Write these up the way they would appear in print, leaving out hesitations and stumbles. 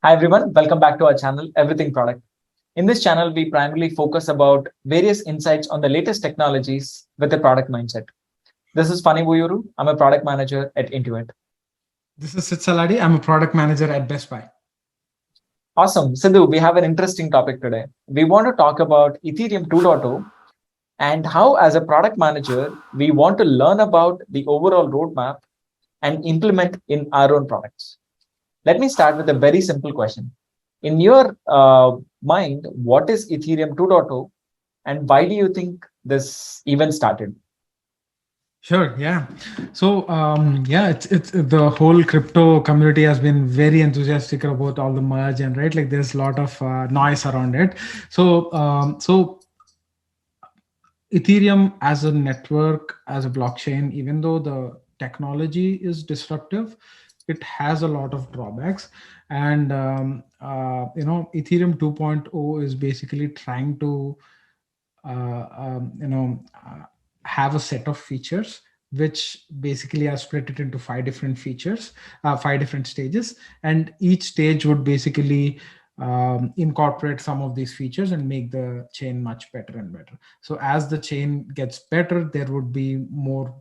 Hi everyone, welcome back to our channel, Everything Product. In this channel, we primarily focus about various insights on the latest technologies with a product mindset. This is Phani. I'm a product manager at Intuit. This is Sid Saladi. I'm a product manager at Best Buy. Awesome. Sidhu, we have an interesting topic today. We want to talk about Ethereum 2.0 and how, as a product manager, we want to learn about the overall roadmap and implement in our own products. Let me start with a very simple question. In your mind, what is Ethereum 2.0 and why do you think this even started? Sure, yeah. So it's the whole crypto community has been very enthusiastic about all the merge and right, like there's a lot of noise around it. So Ethereum as a network, as a blockchain, even though the technology is disruptive, it has a lot of drawbacks. And Ethereum 2.0 is basically trying to have a set of features which basically are split it into five different features, five different stages, and each stage would basically incorporate some of these features and make the chain much better and better. So as the chain gets better, there would be more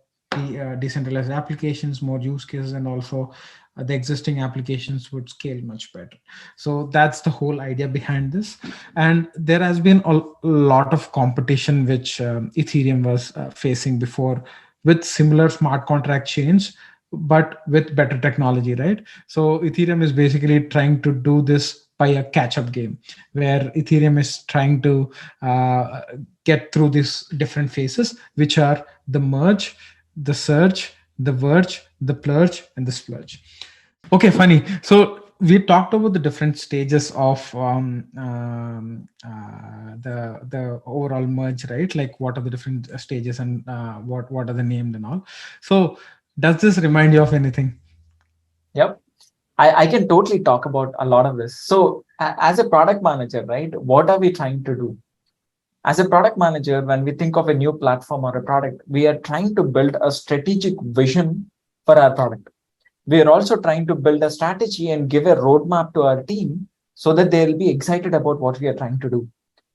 decentralized applications, more use cases, and also the existing applications would scale much better. So that's the whole idea behind this. And there has been a lot of competition which Ethereum was facing before with similar smart contract chains, but with better technology, right? So Ethereum is basically trying to do this by a catch-up game, where Ethereum is trying to uh, get through these different phases, which are the merge, the surge, the verge, the plurge, and the splurge. Okay, funny. So we talked about the different stages of the overall merge, right? Like what are the different stages and what are the named and all. So does this remind you of anything? Yep. I can totally talk about a lot of this. So, as a product manager, right, what are we trying to do? As a product manager, when we think of a new platform or a product, we are trying to build a strategic vision for our product. We are also trying to build a strategy and give a roadmap to our team so that they'll be excited about what we are trying to do.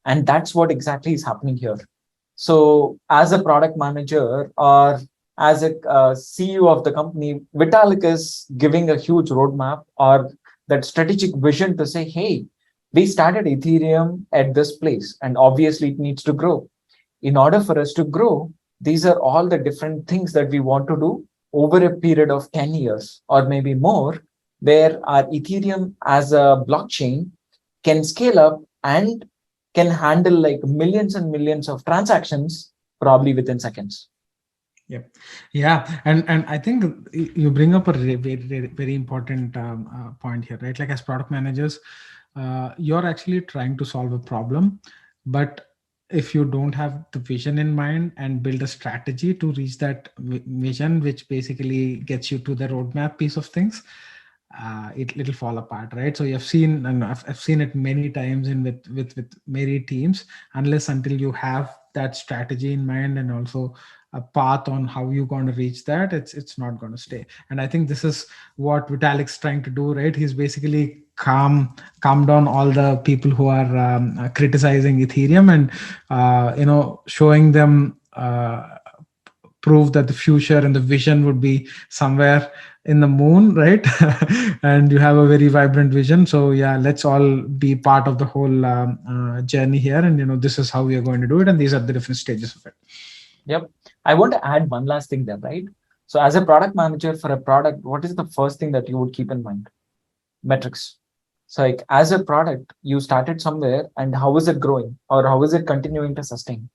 And that's what exactly is happening here. So, as a product manager or as a CEO of the company, Vitalik is giving a huge roadmap or that strategic vision to say, hey, we started Ethereum at this place, and obviously it needs to grow. In order for us to grow, these are all the different things that we want to do over a period of 10 years or maybe more, where our Ethereum as a blockchain can scale up and can handle like millions and millions of transactions probably within seconds. Yep. Yeah, and I think you bring up a very important point here, right? Like as product managers, you're actually trying to solve a problem, but if you don't have the vision in mind and build a strategy to reach that vision, which basically gets you to the roadmap piece of things, it'll fall apart, right? So you've seen, and I've seen it many times in with many teams. Unless until you have that strategy in mind and also a path on how you're going to reach that, it's not going to stay. And I think this is what Vitalik's trying to do, right? He's basically calm down all the people who are criticizing Ethereum, and showing them prove that the future and the vision would be somewhere in the moon, right? And you have a very vibrant vision. So yeah, let's all be part of the whole journey here, and this is how we are going to do it, and these are the different stages of it. Yep. I want to add one last thing there, right? So, as a product manager for a product, what is the first thing that you would keep in mind? Metrics. So, like as a product, you started somewhere and how is it growing or how is it continuing to sustain?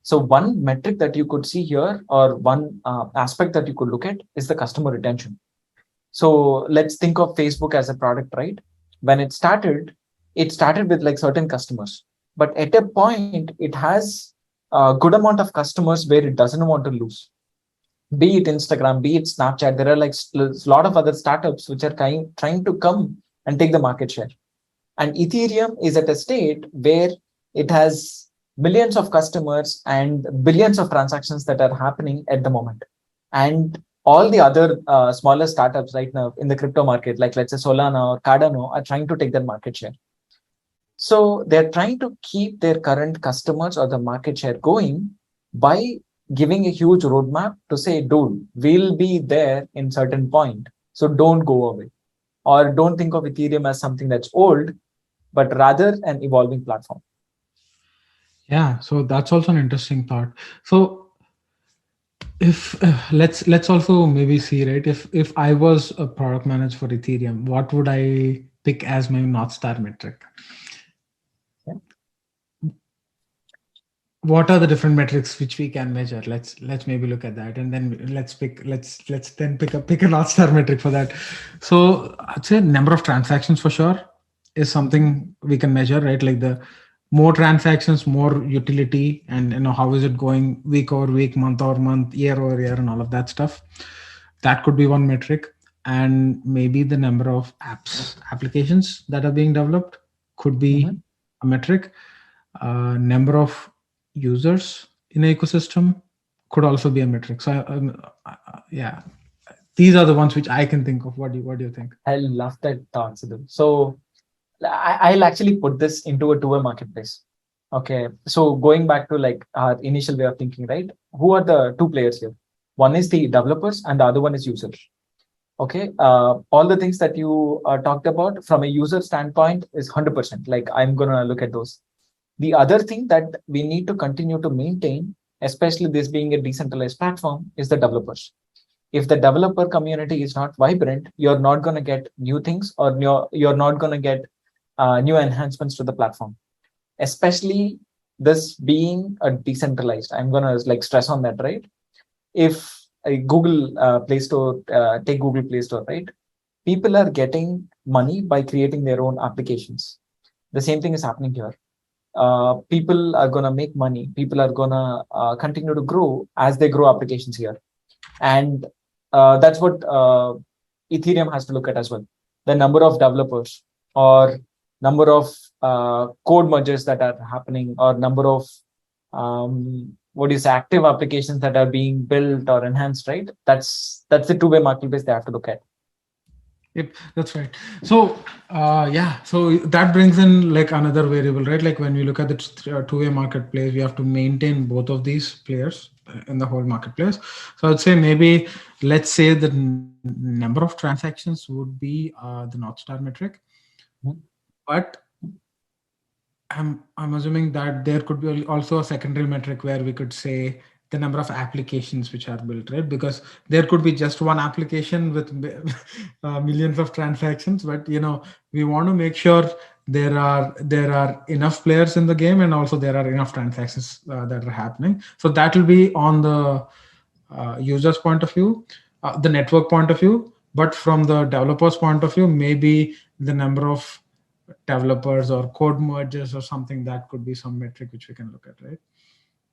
So, one metric that you could see here or one aspect that you could look at is the customer retention. So, let's think of Facebook as a product, right? When it started with like certain customers, but at a point, it has a good amount of customers where it doesn't want to lose, be it Instagram, be it Snapchat. There are like a lot of other startups which are trying to come and take the market share. And Ethereum is at a state where it has millions of customers and billions of transactions that are happening at the moment. And all the other smaller startups right now in the crypto market, like let's say Solana or Cardano, are trying to take that market share. So they're trying to keep their current customers or the market share going by giving a huge roadmap to say, dude, we'll be there in certain point. So don't go away. Or don't think of Ethereum as something that's old, but rather an evolving platform. Yeah, so that's also an interesting thought. So if let's also maybe see, right, if I was a product manager for Ethereum, what would I pick as my North Star metric? Yeah. What are the different metrics which we can measure? Let's maybe look at that, and then let's then pick a North Star metric for that. So I'd say number of transactions for sure is something we can measure, right? Like the more transactions, more utility, and how is it going week over week, month over month, year over year, and all of that stuff. That could be one metric. And maybe the number of applications that are being developed could be a metric. Number of users in an ecosystem could also be a metric. So yeah, these are the ones which I can think of. What do you think? I love that thought, Sidhu. So I'll actually put this into a two-way marketplace. Okay. So going back to like our initial way of thinking, right? Who are the two players here? One is the developers and the other one is users. Okay. All the things that you talked about from a user standpoint is 100%. Like I'm going to look at those. The other thing that we need to continue to maintain, especially this being a decentralized platform, is the developers. If the developer community is not vibrant, you're not going to get new things, or you're not going to get new enhancements to the platform, especially this being a decentralized. I'm going to like stress on that, right? If a Google Play Store, take Google Play Store, right? People are getting money by creating their own applications. The same thing is happening here. People are going to make money. People are going to continue to grow as they grow applications here. And that's what Ethereum has to look at as well. The number of developers or number of code mergers that are happening, or number of active applications that are being built or enhanced, right? That's the two-way marketplace they have to look at. Yep, that's right. So yeah, so that brings in like another variable, right? Like when we look at the two-way marketplace, we have to maintain both of these players in the whole marketplace. So I'd say maybe let's say the number of transactions would be the North Star metric, but I'm assuming that there could be also a secondary metric where we could say the number of applications which are built, right? Because there could be just one application with millions of transactions, but we want to make sure there are enough players in the game, and also there are enough transactions that are happening. So that will be on the user's point of view, the network point of view, but from the developer's point of view, maybe the number of developers or code mergers or something, that could be some metric which we can look at, right?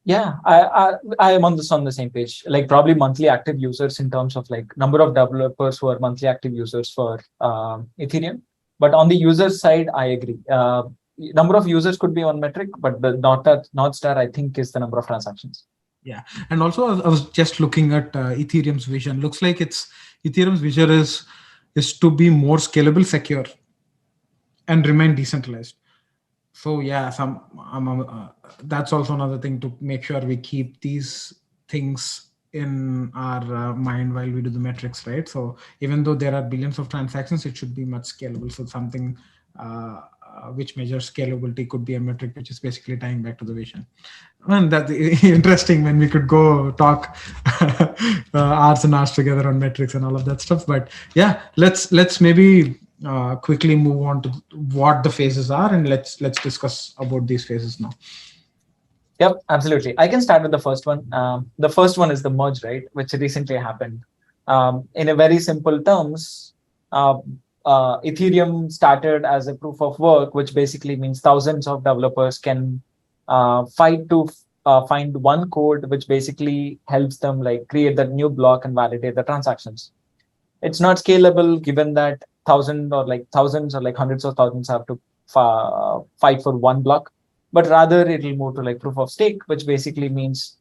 Yeah, I am on the same page. Like probably monthly active users in terms of like number of developers who are monthly active users for Ethereum. But on the user side, I agree. Number of users could be one metric, but the North Star, I think, is the number of transactions. Yeah, and also I was just looking at Ethereum's vision. Looks like Ethereum's vision is to be more scalable, secure, and remain decentralized. So yeah, that's also another thing to make sure we keep these things in our mind while we do the metrics, right? So even though there are billions of transactions, it should be much scalable. So something which measures scalability could be a metric which is basically tying back to the vision. And that's interesting when we could go talk hours and hours together on metrics and all of that stuff. But yeah, let's maybe quickly move on to what the phases are, and let's discuss about these phases now. Yep, absolutely. I can start with the first one. The first one is the merge, right, which recently happened. In a very simple terms, Ethereum started as a proof of work, which basically means thousands of developers can fight to find one code, which basically helps them like create that new block and validate the transactions. It's not scalable given that thousands or like hundreds of thousands have to fight for one block, but rather it will move to like proof of stake, which basically means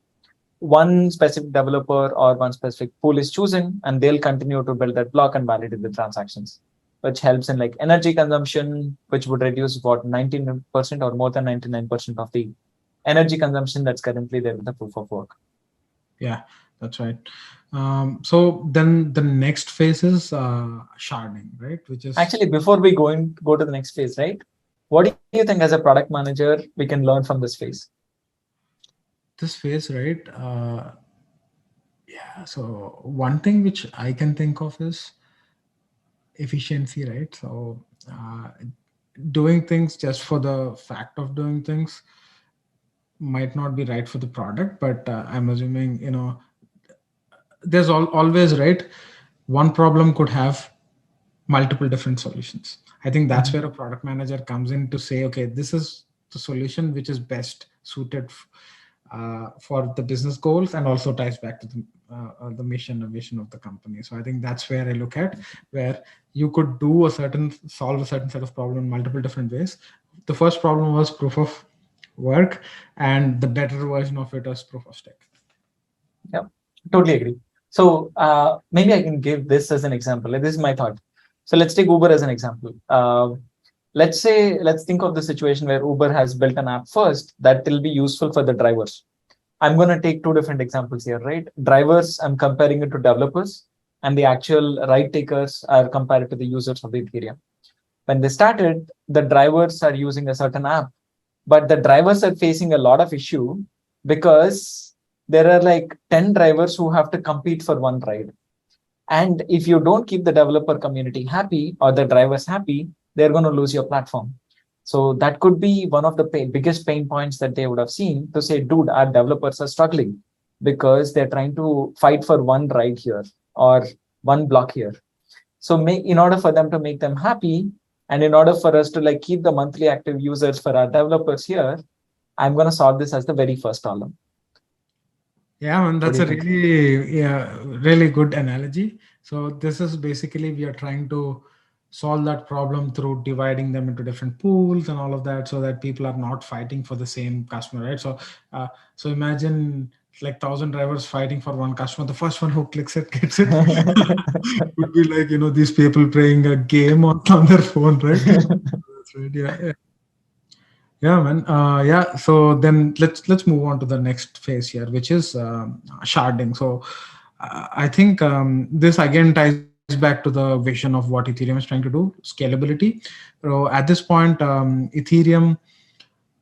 one specific developer or one specific pool is chosen, and they'll continue to build that block and validate the transactions, which helps in like energy consumption, which would reduce what 19% or more than 99% of the energy consumption that's currently there with the proof of work. Yeah, that's right. So then the next phase is sharding, right? Which is Actually, before we go to the next phase, right? What do you think as a product manager we can learn from this phase? this phase, right? Yeah. So one thing which I can think of is efficiency, right? So doing things just for the fact of doing things might not be right for the product, but I'm assuming, there's always, right, one problem could have multiple different solutions. I think that's where a product manager comes in to say, okay, this is the solution which is best suited for the business goals, and also ties back to the mission and vision of the company. So I think that's where I look at, where you could solve a certain set of problem in multiple different ways. The first problem was proof of work, and the better version of it was proof of stake. Yeah, totally agree. So maybe I can give this as an example. Like, this is my thought. So let's take Uber as an example. Let's think of the situation where Uber has built an app first that will be useful for the drivers. I'm going to take two different examples here, right? Drivers, I'm comparing it to developers, and the actual ride takers are compared to the users of the Ethereum. When they started, the drivers are using a certain app, but the drivers are facing a lot of issue because there are like 10 drivers who have to compete for one ride. And if you don't keep the developer community happy or the drivers happy, they're going to lose your platform. So that could be one of the biggest pain points that they would have seen, to say, dude, our developers are struggling because they're trying to fight for one ride here or one block here. So in order for them to make them happy, and in order for us to like keep the monthly active users for our developers here, I'm going to solve this as the very first problem. Yeah, man, that's a really good analogy. So this is basically, we are trying to solve that problem through dividing them into different pools and all of that, so that people are not fighting for the same customer, right? So imagine like 1,000 drivers fighting for one customer. The first one who clicks it gets it. Would be like, these people playing a game on their phone, right? That's right. Yeah. Yeah, man. Yeah. So then let's move on to the next phase here, which is sharding. So I think this again ties back to the vision of what Ethereum is trying to do: scalability. So at this point, Ethereum,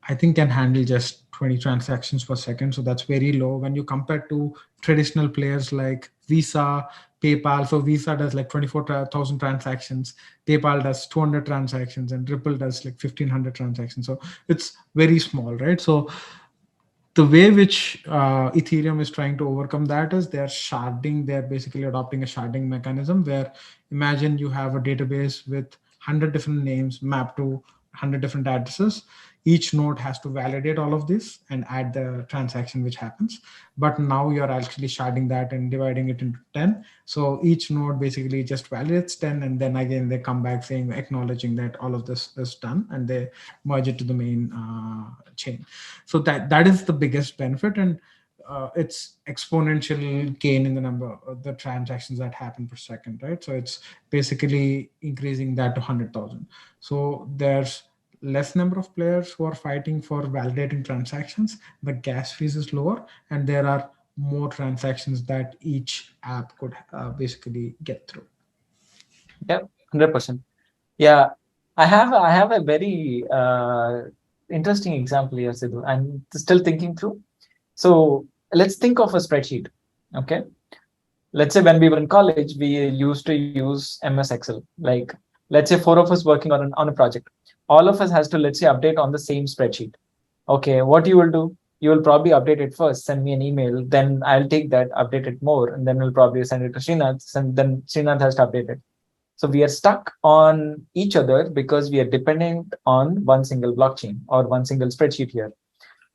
I think, can handle just 20 transactions per second. So that's very low when you compare to traditional players like Visa, PayPal. So Visa does like 24,000 transactions, PayPal does 200 transactions, and Ripple does like 1,500 transactions. So it's very small, right? So the way which Ethereum is trying to overcome that is they're sharding. They're basically adopting a sharding mechanism where, imagine you have a database with 100 different names mapped to 100 different addresses. Each node has to validate all of this and add the transaction which happens. But now you're actually sharding that and dividing it into 10. So each node basically just validates 10, and then again they come back saying, acknowledging that all of this is done, and they merge it to the main chain. So that is the biggest benefit, and it's exponential gain in the number of the transactions that happen per second, right? So it's basically increasing that to 100,000. So there's less number of players who are fighting for validating transactions. The gas fees is lower, and there are more transactions that each app could basically get through. Yeah, 100%. Yeah, I have a very interesting example here, Sidhu. I'm still thinking through. So let's think of a spreadsheet. Okay, let's say when we were in college, we used to use MS Excel. Like, let's say four of us working on a project. All of us has to, let's say, update on the same spreadsheet. Okay, what you will do? You will probably update it first, send me an email, then I'll take that, update it more, and then we'll probably send it to Srinath, and then Srinath has to update it. So we are stuck on each other because we are dependent on one single blockchain or one single spreadsheet here.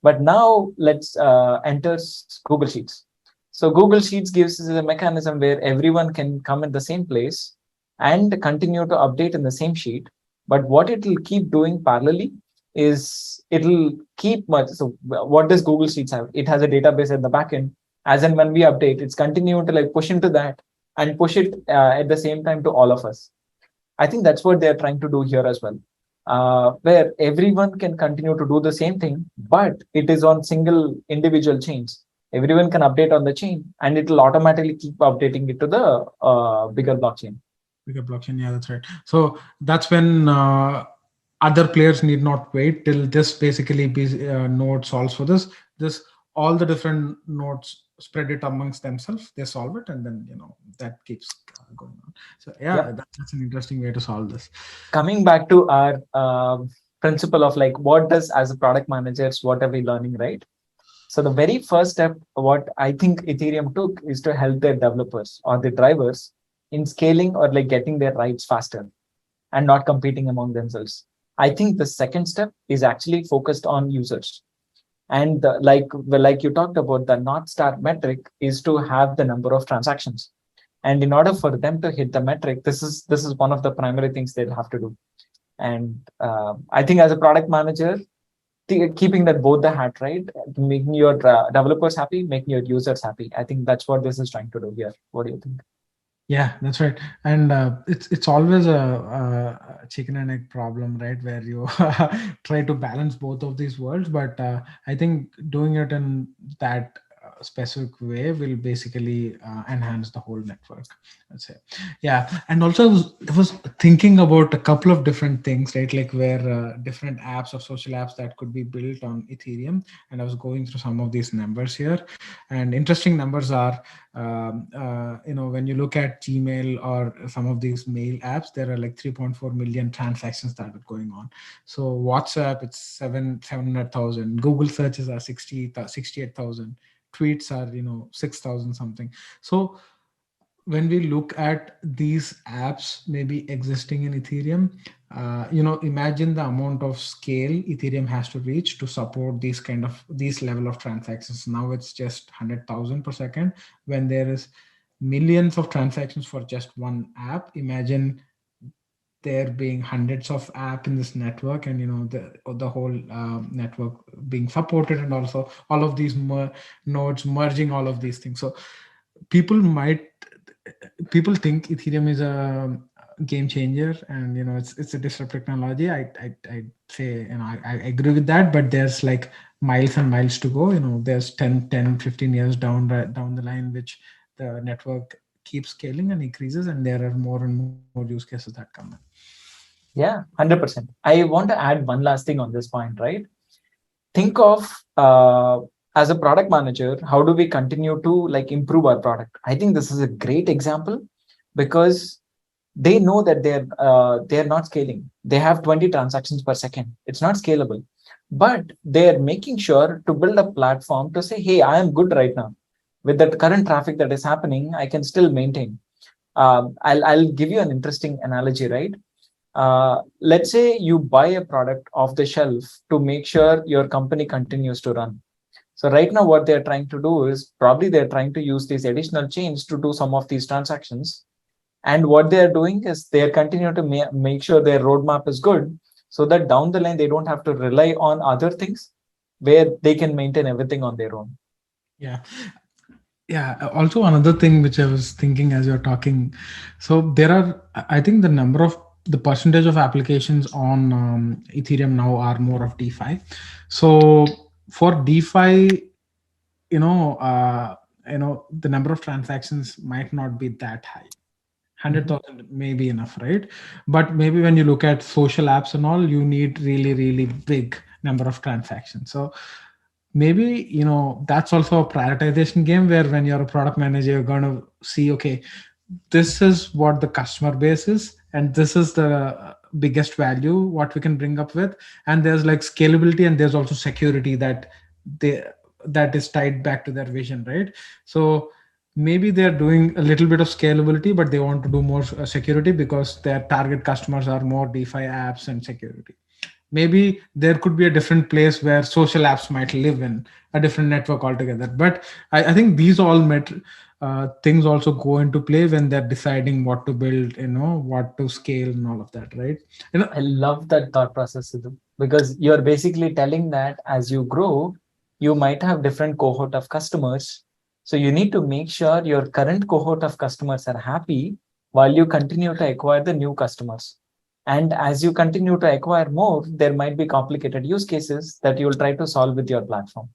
But now let's enter Google Sheets. So Google Sheets gives us a mechanism where everyone can come in the same place and continue to update in the same sheet. But what it will keep doing parallelly is it'll keep much. So what does Google Sheets have? It has a database at the backend As and when we update, it's continue to like push into that and push it at the same time to all of us. I think that's what they're trying to do here as well, where everyone can continue to do the same thing, but it is on single individual chains. Everyone can update on the chain, and it will automatically keep updating it to the bigger blockchain. Bigger blockchain, yeah, that's right. So that's when other players need not wait till this basically be node solves for this all the different nodes spread it amongst themselves, they solve it, and then that keeps going on. So yeah, Yep. that's an interesting way to solve this. Coming back to our principle of like, what does as a product managers, what are we learning, right? So the very first step, what I think Ethereum took is to help their developers or the drivers in scaling or like getting their rights faster and not competing among themselves. I think the second step is actually focused on users. And like you talked about, the North Star metric is to have the number of transactions. And in order for them to hit the metric, this is one of the primary things they'll have to do. And I think as a product manager, keeping that both the hat, right, making your developers happy, making your users happy, I think that's what this is trying to do here. What do you think? Yeah, that's right. And it's always a chicken and egg problem, right? Where you try to balance both of these worlds. But I think doing it in that specific way will basically enhance the whole network. Let's say, yeah. And also, I was thinking about a couple of different things, right? Like where different apps or social apps that could be built on Ethereum. And I was going through some of these numbers here, and interesting numbers are when you look at Gmail or some of these mail apps, there are like 3.4 million transactions that are going on. So WhatsApp, it's 700,000. Google searches are 68,000. Tweets are 6,000 something. So when we look at these apps maybe existing in Ethereum, imagine the amount of scale Ethereum has to reach to support these level of transactions. Now it's just 100,000 per second. When there is millions of transactions for just one app, imagine there being hundreds of app in this network, and the whole network being supported, and also all of these nodes merging all of these things. So people might people think Ethereum is a game changer, and it's a disruptive technology. I say, I agree with that, but there's like miles and miles to go. There's 10, 15 years down the line, which the network keeps scaling and increases, and there are more and more use cases that come in. Yeah, 100%. I want to add one last thing on this point, right? Think of as a product manager, how do we continue to like improve our product? I think this is a great example because they know that they're not scaling. They have 20 transactions per second. It's not scalable, but they're making sure to build a platform to say, hey, I am good right now with the current traffic that is happening. I can still maintain. I'll give you an interesting analogy, right? Let's say you buy a product off the shelf to make sure your company continues to run. So right now, what they're trying to do is probably they're trying to use these additional chains to do some of these transactions. And what they're doing is they're continuing to make sure their roadmap is good so that down the line, they don't have to rely on other things where they can maintain everything on their own. Yeah. Yeah, also another thing which I was thinking as you're talking, so there are, I think the percentage of applications on Ethereum now are more of DeFi. So for DeFi, the number of transactions might not be that high. Mhm. 100,000 may be enough, right? But maybe when you look at social apps and all, you need really, really big number of transactions. So maybe that's also a prioritization game, where when you're a product manager, you're going to see, okay, this is what the customer base is, and this is the biggest value what we can bring up with, and there's like scalability, and there's also security they that is tied back to their vision, right? So maybe they're doing a little bit of scalability, but they want to do more security because their target customers are more DeFi apps and security. Maybe there could be a different place where social apps might live in a different network altogether. But I think these all things also go into play when they're deciding what to build, what to scale and all of that, right? I love that thought process, Sidhu, because you're basically telling that as you grow, you might have different cohort of customers So you need to make sure your current cohort of customers are happy while you continue to acquire the new customers. And as you continue to acquire more, there might be complicated use cases that you will try to solve with your platform.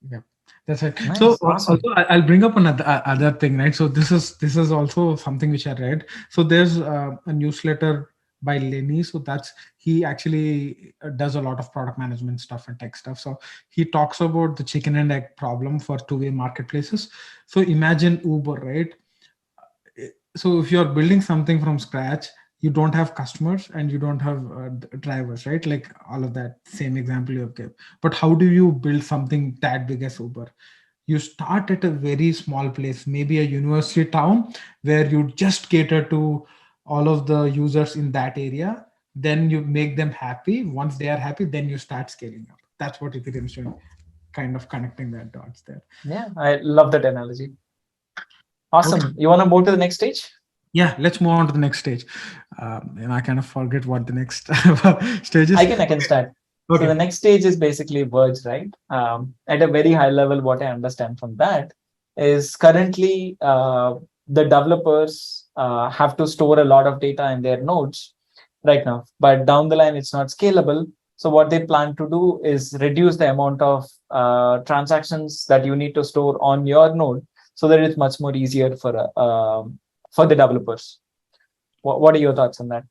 Yeah, that's right. So Nice, awesome. also I'll bring up another other thing, right? So this is also something which I read. So there's a newsletter by Lenny. So that's he actually does a lot of product management stuff and tech stuff. So he talks about the chicken and egg problem for two-way marketplaces. So imagine Uber, right? So if you're building something from scratch, you don't have customers and you don't have drivers, right? Like all of that same example you have given. But how do you build something that big as Uber? You start at a very small place, maybe a university town, where you just cater to all of the users in that area. Then you make them happy. Once they are happy, then you start scaling up. That's what Ethereum is doing, kind of connecting that dots there. Yeah, I love that analogy. Okay. Awesome. You want to move to the next stage? Yeah, let's move on to the next stage. And I kind of forget what the next stage is. I can start. So the Okay. next stage is basically Verge, right? At a very high level, what I understand from that is currently the developers have to store a lot of data in their nodes right now, but down the line it's not scalable. So what they plan to do is reduce the amount of transactions that you need to store on your node, so that it's much more easier for the developers. What are your thoughts on that?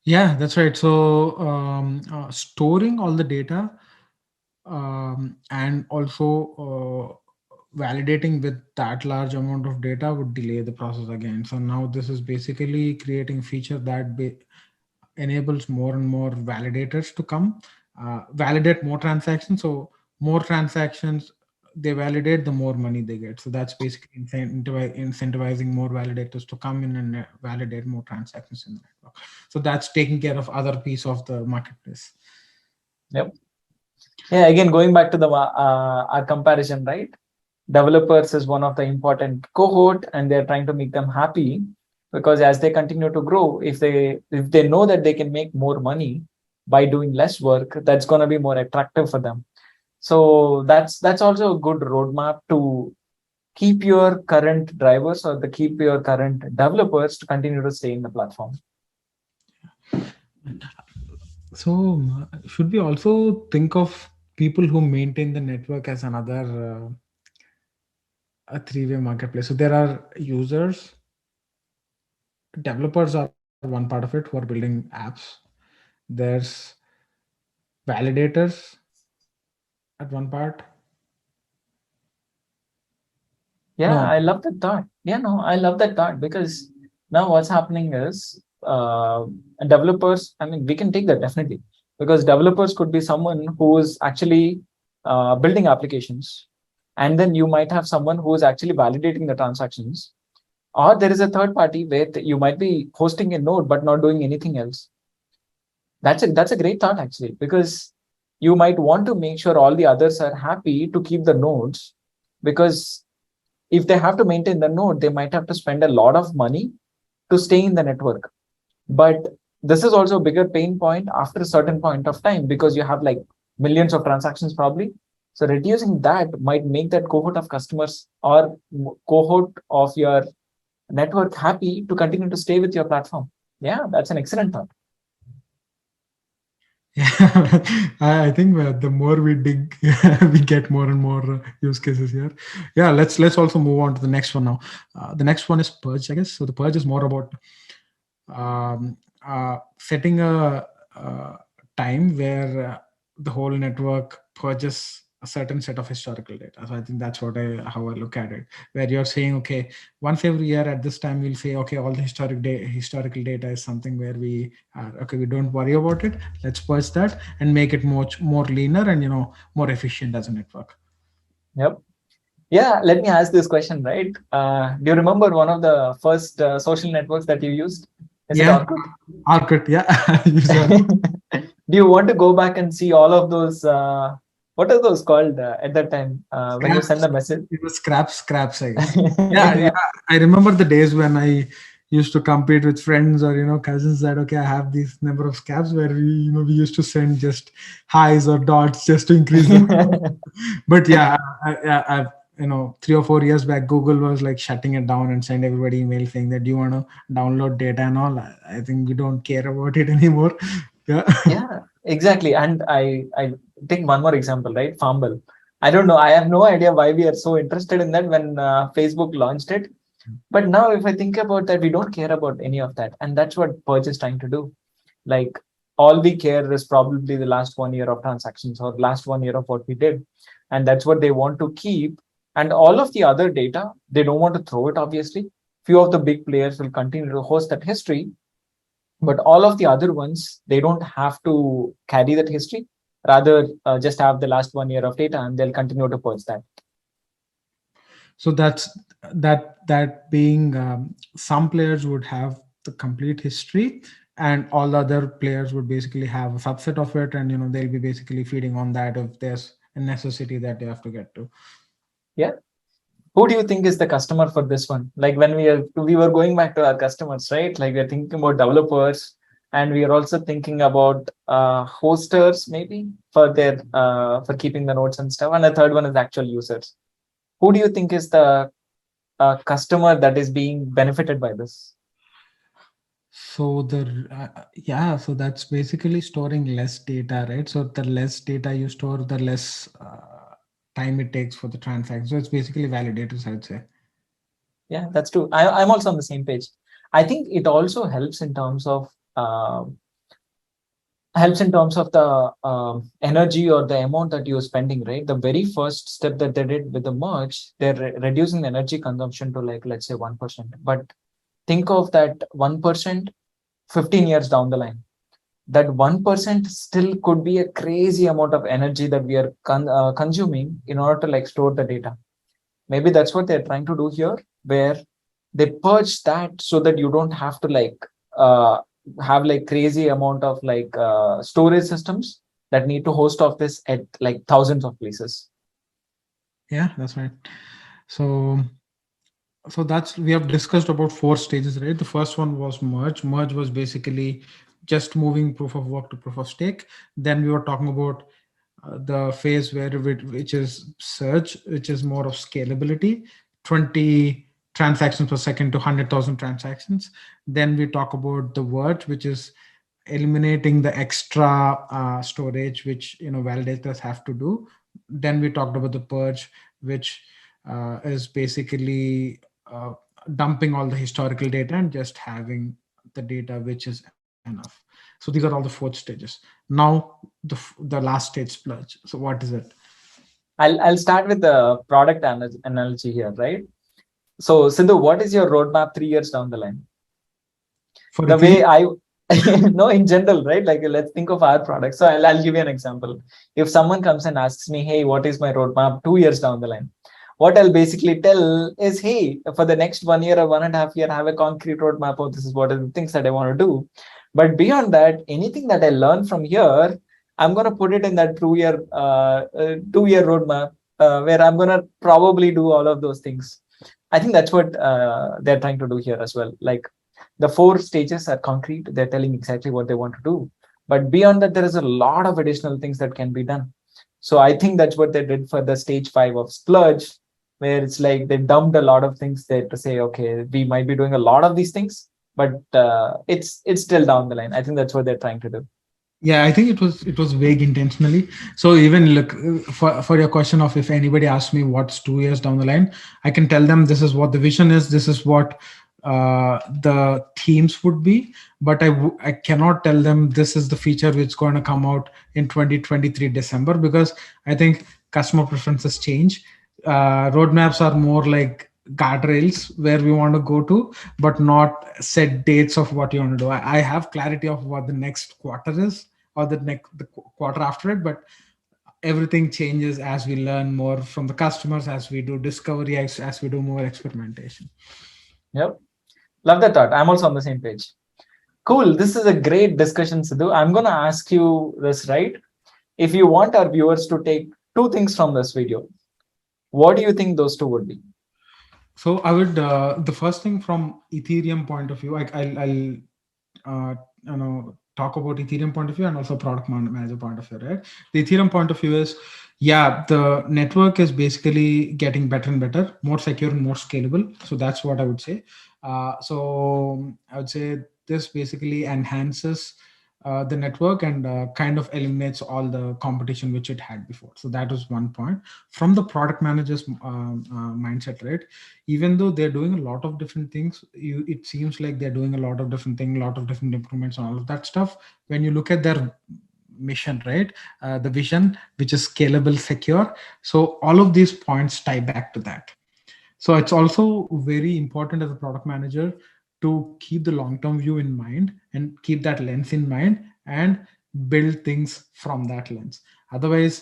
Yeah, that's right. So storing all the data and also validating with that large amount of data would delay the process again. So now this is basically creating feature that enables more and more validators to come validate more transactions. So more transactions they validate, the more money they get. So that's basically incentivizing more validators to come in and validate more transactions in the network. So that's taking care of other piece of the marketplace. Yep. Yeah, again, going back to the our comparison, right? Developers is one of the important cohort, and they're trying to make them happy, because as they continue to grow, if they know that they can make more money by doing less work, that's going to be more attractive for them. So that's also a good roadmap to keep your current drivers, or to keep your current developers to continue to stay in the platform. So should we also think of people who maintain the network as another a three-way marketplace? So there are users, developers are one part of it who are building apps. There's validators at one part. Yeah, No. I love that thought. Yeah, no, I love that thought, because now what's happening is developers, I mean, we can take that definitely, because developers could be someone who is actually building applications. And then you might have someone who is actually validating the transactions. Or there is a third party where you might be hosting a node but not doing anything else. That's a great thought actually, because you might want to make sure all the others are happy to keep the nodes, because if they have to maintain the node, they might have to spend a lot of money to stay in the network. But this is also a bigger pain point after a certain point of time, because you have like millions of transactions probably. So reducing that might make that cohort of customers, or cohort of your network, happy to continue to stay with your platform. Yeah, that's an excellent thought. Yeah, I think the more we dig, we get more and more use cases here. Yeah, let's also move on to the next one now. The next one is Purge, I guess. So the Purge is more about setting a time where the whole network purges a certain set of historical data. So I think that's how I look at it. Where you're saying, okay, once every year at this time, we'll say, okay, all the historical data is something where we are okay. We don't worry about it. Let's purge that and make it much more leaner and more efficient as a network. Yep. Yeah, let me ask this question, right? Do you remember one of the first social networks that you used? Is it Yeah, Orkut? Orkut. Yeah, Do you want to go back and see all of those? What are those called at that time when you send scraps. the message? It was scraps, I guess. Yeah, Yeah. I remember the days when I used to compete with friends or cousins that okay, I have these number of scraps where we used to send just highs or dots just to increase them. But yeah, 3 or 4 years back, Google was like shutting it down and send everybody email saying that, do you want to download data and all. I think we don't care about it anymore. Yeah. Yeah, exactly. And I take one more example, right? Farmville. I don't know. I have no idea why we are so interested in that when Facebook launched it. But now, if I think about that, we don't care about any of that, and that's what Purge is trying to do. Like, all we care is probably the last 1 year of transactions or last 1 year of what we did, and that's what they want to keep. And all of the other data, they don't want to throw it. Obviously, few of the big players will continue to host that history, but all of the other ones, they don't have to carry that history. Rather, just have the last 1 year of data, and they'll continue to purge that. So that being, some players would have the complete history, and all the other players would basically have a subset of it, and they'll be basically feeding on that if there's a necessity that they have to get to. Yeah. Who do you think is the customer for this one? Like, when we were going back to our customers, right? Like, we're thinking about developers, and we are also thinking about hosters, maybe for keeping the notes and stuff. And the third one is actual users. Who do you think is the customer that is being benefited by this? So so that's basically storing less data, right? So the less data you store, the less time it takes for the transaction. So it's basically validators, I'd say. Yeah, that's true. I'm also on the same page. I think it also uh, helps in terms of the energy or the amount that you're spending, right? The very first step that they did with the merge, they're reducing the energy consumption to, like, let's say 1%. But think of that 1% 15 years down the line. That 1% still could be a crazy amount of energy that we are consuming in order to, like, store the data. Maybe that's what they're trying to do here, where they purge that so that you don't have to, like, uh, have, like, crazy amount of, like, storage systems that need to host of this at, like, thousands of places. Yeah, that's right. So that's, we have discussed about 4 stages, right? The first one was merge. Merge was basically just moving proof of work to proof of stake. Then we were talking about the phase which is surge, which is more of scalability, 20 transactions per second to 100,000 transactions. Then we talk about the Verge, which is eliminating the extra storage which validators have to do. Then we talked about the Purge, which is basically dumping all the historical data and just having the data which is enough. So these are all the 4 stages. Now the last stage, Splurge. So what is it? I'll start with the product analogy here, right? So, Sindhu, what is your roadmap 3 years down the line? For The Ethereum? way I no, in general, right? Like, let's think of our product. So I'll give you an example. If someone comes and asks me, hey, what is my roadmap 2 years down the line? What I'll basically tell is, hey, for the next 1 year or 1.5 year, I have a concrete roadmap of this is what are the things that I want to do. But beyond that, anything that I learn from here, I'm going to put it in that 2 year roadmap, where I'm going to probably do all of those things. I think that's what they're trying to do here as well. Like, the 4 stages are concrete. They're telling exactly what they want to do. But beyond that, there is a lot of additional things that can be done. So I think that's what they did for the stage 5 of Splurge, where it's like they dumped a lot of things there to say, okay, we might be doing a lot of these things, but it's still down the line. I think that's what they're trying to do. Yeah, I think it was vague intentionally. So even look, for your question of if anybody asks me what's 2 years down the line, I can tell them this is what the vision is. This is what the themes would be, but I cannot tell them this is the feature which is going to come out in 2023 December, because I think customer preferences change. Roadmaps are more like guardrails where we want to go to, but not set dates of what you want to do. I have clarity of what the next quarter is, or the quarter after it, but everything changes as we learn more from the customers, as we do discovery, as we do more experimentation. Yep. Love that thought. I'm also on the same page. Cool. This is a great discussion, Sidhu. I'm going to ask you this, right? If you want our viewers to take 2 things from this video, what do you think those 2 would be? So I would, the first thing from Ethereum point of view, I'll talk about Ethereum point of view and also product manager point of view, right? The Ethereum point of view is Yeah, the network is basically getting better and better, more secure and more scalable. So that's what I would say. So I would say this basically enhances the network and kind of eliminates all the competition which it had before. So that was one point from the product manager's mindset, right? Even though they're doing a lot of different things, it seems like they're doing a lot of different things, a lot of different improvements and all of that stuff. When you look at their mission, right? The vision, which is scalable, secure. So all of these points tie back to that. So it's also very important as a product manager to keep the long-term view in mind and keep that lens in mind and build things from that lens. Otherwise,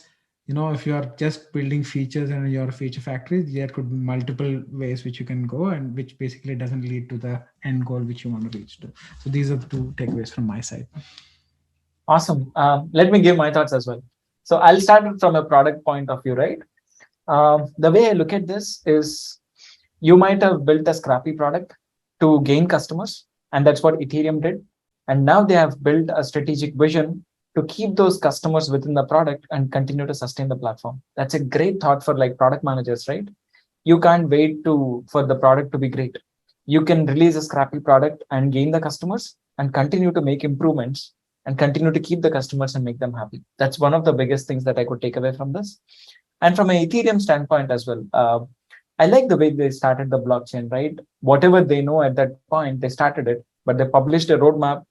if you are just building features and you're a feature factory, there could be multiple ways which you can go and which basically doesn't lead to the end goal which you want to reach to. So these are the two takeaways from my side. Awesome. Let me give my thoughts as well. So I'll start from a product point of view, right? The way I look at this is you might have built a scrappy product to gain customers, and that's what Ethereum did. And now they have built a strategic vision to keep those customers within the product and continue to sustain the platform. That's a great thought for like product managers, right? You can't wait for the product to be great. You can release a scrappy product and gain the customers and continue to make improvements and continue to keep the customers and make them happy. That's one of the biggest things that I could take away from this. And from an Ethereum standpoint as well, I like the way they started the blockchain, right? Whatever they know at that point, they started it, but they published a roadmap.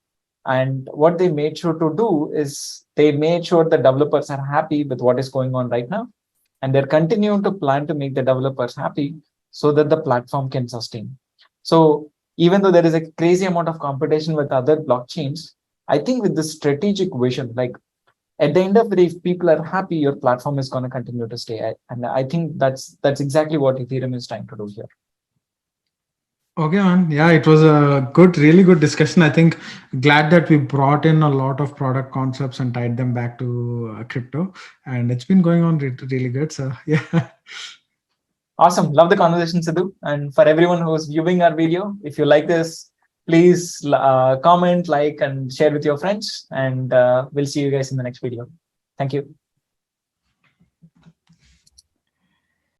And what they made sure to do is they made sure the developers are happy with what is going on right now. And they're continuing to plan to make the developers happy so that the platform can sustain. So even though there is a crazy amount of competition with other blockchains, I think with this strategic vision, like at the end of the day, if people are happy, your platform is going to continue to stay. And I think that's exactly what Ethereum is trying to do here. Okay, man. Yeah, it was a really good discussion. I think glad that we brought in a lot of product concepts and tied them back to crypto, and it's been going on really good. So yeah. Awesome. Love the conversation, Sidhu. And for everyone who's viewing our video, if you like this, please comment, like, and share with your friends. And we'll see you guys in the next video. Thank you.